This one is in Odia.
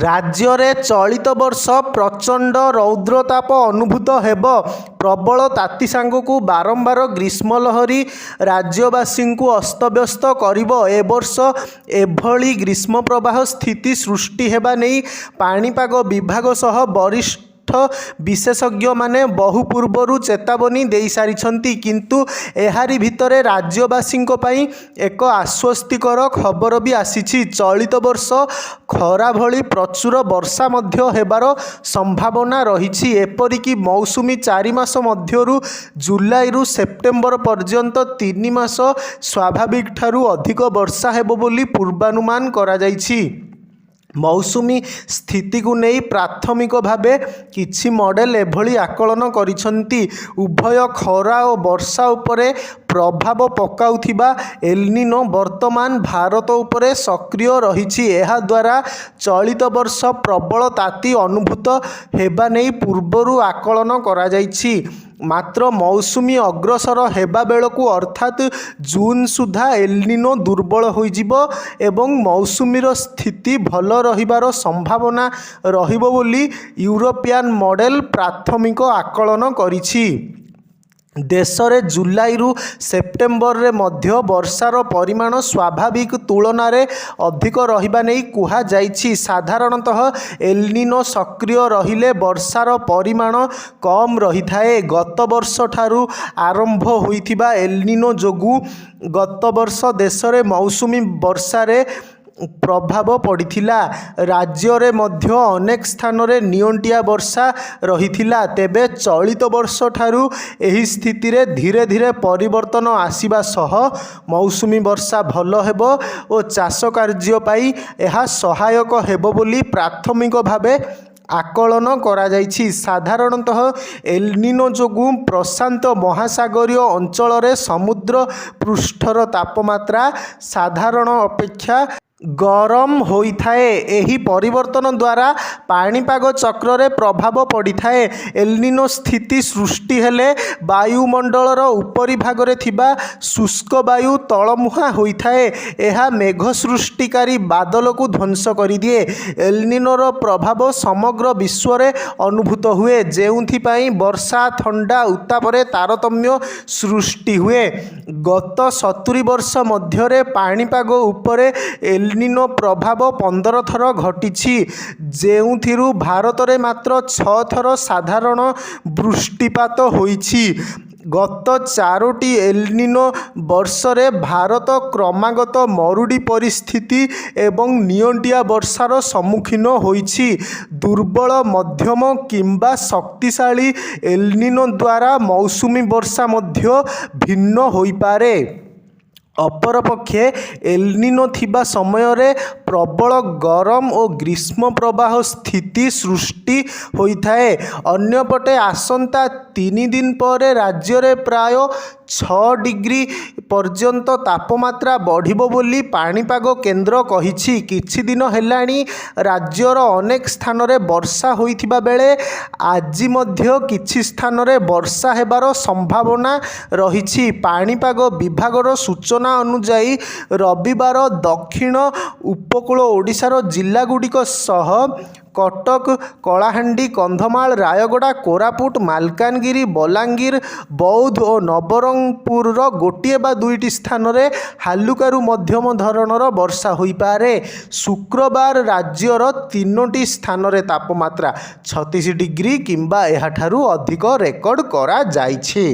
ରାଜ୍ୟରେ ଚଳିତ ବର୍ଷ ପ୍ରଚଣ୍ଡ ରୌଦ୍ରତାପ ଅନୁଭୂତ ହେବ। ପ୍ରବଳ ତାତି ସାଙ୍ଗକୁ ବାରମ୍ବାର ଗ୍ରୀଷ୍ମ ଲହରୀ ରାଜ୍ୟବାସୀଙ୍କୁ ଅସ୍ତବ୍ୟସ୍ତ କରିବ। ଏ ବର୍ଷ ଏଭଳି ଗ୍ରୀଷ୍ମ ପ୍ରବାହ ସ୍ଥିତି ସୃଷ୍ଟି ହେବା ନେଇ ପାଣିପାଗ ବିଭାଗ ସହ ବରିଷ୍ଠ ବିଶେଷଜ୍ଞମାନେ ବହୁ ପୂର୍ବରୁ ଚେତାବନୀ ଦେଇସାରିଛନ୍ତି। କିନ୍ତୁ ଏହାରି ଭିତରେ ରାଜ୍ୟବାସୀଙ୍କ ପାଇଁ ଏକ ଆଶ୍ୱସ୍ତିକର ଖବର ବି ଆସିଛି। ଚଳିତ ବର୍ଷ ଖରା ଭଳି ପ୍ରଚୁର ବର୍ଷା ମଧ୍ୟ ହେବାର ସମ୍ଭାବନା ରହିଛି। ଏପରିକି ମୌସୁମୀ 4 ମାସ ମଧ୍ୟରୁ ଜୁଲାଇରୁ ସେପ୍ଟେମ୍ବର ପର୍ଯ୍ୟନ୍ତ 3 ମାସ ସ୍ୱାଭାବିକ ଠାରୁ ଅଧିକ ବର୍ଷା ହେବ ବୋଲି ପୂର୍ବାନୁମାନ କରାଯାଇଛି। ମୌସୁମୀ ସ୍ଥିତିକୁ ନେଇ ପ୍ରାଥମିକ ଭାବେ କିଛି ମଡେଲ ଏଭଳି ଆକଳନ କରିଛନ୍ତି। ଉଭୟ ଖରା ଓ ବର୍ଷା ଉପରେ ପ୍ରଭାବ ପକାଉଥିବା ଏଲ୍‌ନିନୋ ବର୍ତ୍ତମାନ ଭାରତ ଉପରେ ସକ୍ରିୟ ରହିଛି। ଏହାଦ୍ୱାରା ଚଳିତ ବର୍ଷ ପ୍ରବଳ ତାତି ଅନୁଭୂତ ହେବା ନେଇ ପୂର୍ବରୁ ଆକଳନ କରାଯାଇଛି। ମାତ୍ର ମୌସୁମୀ ଅଗ୍ରସର ହେବା ବେଳକୁ ଅର୍ଥାତ୍ ଜୁନ୍ ସୁଦ୍ଧା ଏଲ୍‌ନିନୋ ଦୁର୍ବଳ ହୋଇଯିବ ଏବଂ ମୌସୁମୀର ସ୍ଥିତି ଭଲ ରହିବାର ସମ୍ଭାବନା ରହିବ ବୋଲି ୟୁରୋପିଆନ୍ ମଡେଲ ପ୍ରାଥମିକ ଆକଳନ କରିଛି। ଦେଶରେ ଜୁଲାଇରୁ ସେପ୍ଟେମ୍ବରରେ ମଧ୍ୟ ବର୍ଷାର ପରିମାଣ ସ୍ୱାଭାବିକ ତୁଳନାରେ ଅଧିକ ରହିବା ନେଇ କୁହାଯାଇଛି। ସାଧାରଣତଃ ଏଲ୍‌ନିନୋ ସକ୍ରିୟ ରହିଲେ ବର୍ଷାର ପରିମାଣ କମ୍ ରହିଥାଏ। ଗତ ବର୍ଷଠାରୁ ଆରମ୍ଭ ହୋଇଥିବା ଏଲ୍‌ନିନୋ ଯୋଗୁଁ ଗତ ବର୍ଷ ଦେଶରେ ମୌସୁମୀ ବର୍ଷାରେ ପ୍ରଭାବ ପଡ଼ିଥିଲା। ରାଜ୍ୟରେ ମଧ୍ୟ ଅନେକ ସ୍ଥାନରେ ନିଅଣ୍ଟିଆ ବର୍ଷା ରହିଥିଲା। ତେବେ ଚଳିତ ବର୍ଷଠାରୁ ଏହି ସ୍ଥିତିରେ ଧୀରେ ଧୀରେ ପରିବର୍ତ୍ତନ ଆସିବା ସହ ମୌସୁମୀ ବର୍ଷା ଭଲ ହେବ ଓ ଚାଷ କାର୍ଯ୍ୟ ପାଇଁ ଏହା ସହାୟକ ହେବ ବୋଲି ପ୍ରାଥମିକ ଭାବେ ଆକଳନ କରାଯାଇଛି। ସାଧାରଣତଃ ଏଲ୍‌ନିନୋ ଯୋଗୁଁ ପ୍ରଶାନ୍ତ ମହାସାଗରୀୟ ଅଞ୍ଚଳରେ ସମୁଦ୍ର ପୃଷ୍ଠର ତାପମାତ୍ରା ସାଧାରଣ ଅପେକ୍ଷା ଗରମ ହୋଇଥାଏ। ଏହି ପରିବର୍ତ୍ତନ ଦ୍ୱାରା ପାଣିପାଗ ଚକ୍ରରେ ପ୍ରଭାବ ପଡ଼ିଥାଏ। ଏଲ୍‌ନିନୋ ସ୍ଥିତି ସୃଷ୍ଟି ହେଲେ ବାୟୁମଣ୍ଡଳର ଉପରି ଭାଗରେ ଥିବା ଶୁଷ୍କ ବାୟୁ ତଳମୁହାଁ ହୋଇଥାଏ। ଏହା ମେଘ ସୃଷ୍ଟିକାରୀ ବାଦଲକୁ ଧ୍ୱଂସ କରିଦିଏ। ଏଲ୍‌ନିନୋର ପ୍ରଭାବ ସମଗ୍ର ବିଶ୍ୱରେ ଅନୁଭୂତ ହୁଏ, ଯେଉଁଥିପାଇଁ ବର୍ଷା ଥଣ୍ଡା ଉତ୍ତାପରେ ତାରତମ୍ୟ ସୃଷ୍ଟି ହୁଏ। ଗତ 70 ବର୍ଷ ମଧ୍ୟରେ ପାଣିପାଗ ଉପରେ ଏଲ୍‌ନିନୋ ପ୍ରଭାବ 15 ଥର ଘଟିଛି, ଯେଉଁଥିରୁ ଭାରତରେ ମାତ୍ର 6 ଥର ସାଧାରଣ ବୃଷ୍ଟିପାତ ହୋଇଛି। ଗତ 4ଟି ଏଲ୍‌ନିନୋ ବର୍ଷରେ ଭାରତ କ୍ରମାଗତ ମରୁଡ଼ି ପରିସ୍ଥିତି ଏବଂ ନିଅଣ୍ଟିଆ ବର୍ଷାର ସମ୍ମୁଖୀନ ହୋଇଛି। ଦୁର୍ବଳ, ମଧ୍ୟମ କିମ୍ବା ଶକ୍ତିଶାଳୀ ଏଲ୍‌ନିନୋ ଦ୍ୱାରା ମୌସୁମୀ ବର୍ଷା ମଧ୍ୟ ଭିନ୍ନ ହୋଇପାରେ। ଅପରପକ୍ଷେ ଏଲ୍‌ନିନୋ ଥିବା ସମୟରେ ପ୍ରବଳ ଗରମ ଓ ଗ୍ରୀଷ୍ମ ପ୍ରବାହ ସ୍ଥିତି ସୃଷ୍ଟି ହୋଇଥାଏ। ଅନ୍ୟପଟେ ଆସନ୍ତା 3 ଦିନ ପରେ ରାଜ୍ୟରେ ପ୍ରାୟ 6 ଡିଗ୍ରୀ ପର୍ଯ୍ୟନ୍ତ ତାପମାତ୍ରା ବଢ଼ିବ ବୋଲି ପାଣିପାଗ କେନ୍ଦ୍ର କହିଛି। କିଛି ଦିନ ହେଲାଣି ରାଜ୍ୟର ଅନେକ ସ୍ଥାନରେ ବର୍ଷା ହୋଇଥିବା ବେଳେ ଆଜି ମଧ୍ୟ କିଛି ସ୍ଥାନରେ ବର୍ଷା ହେବାର ସମ୍ଭାବନା ରହିଛି। ପାଣିପାଗ ବିଭାଗର ସୂଚନା ଅନୁଯାୟୀ ରବିବାର ଦକ୍ଷିଣ ଉପକୂଳ ଓଡ଼ିଶାର ଜିଲ୍ଲାଗୁଡ଼ିକ ସହ କଟକ, କଳାହାଣ୍ଡି, କନ୍ଧମାଳ, ରାୟଗଡ଼ା, କୋରାପୁଟ, ମାଲକାନଗିରି, ବଲାଙ୍ଗୀର, ବୌଦ୍ଧ ଓ ନବରଙ୍ଗପୁରର ଗୋଟିଏ ବା ଦୁଇଟି ସ୍ଥାନରେ ହାଲୁକାରୁ ମଧ୍ୟମ ଧରଣର ବର୍ଷା ହୋଇପାରେ। ଶୁକ୍ରବାର ରାଜ୍ୟର 3ଟି ସ୍ଥାନରେ ତାପମାତ୍ରା 36 ଡିଗ୍ରୀ କିମ୍ବା ଏହାଠାରୁ ଅଧିକ ରେକର୍ଡ କରାଯାଇଛି।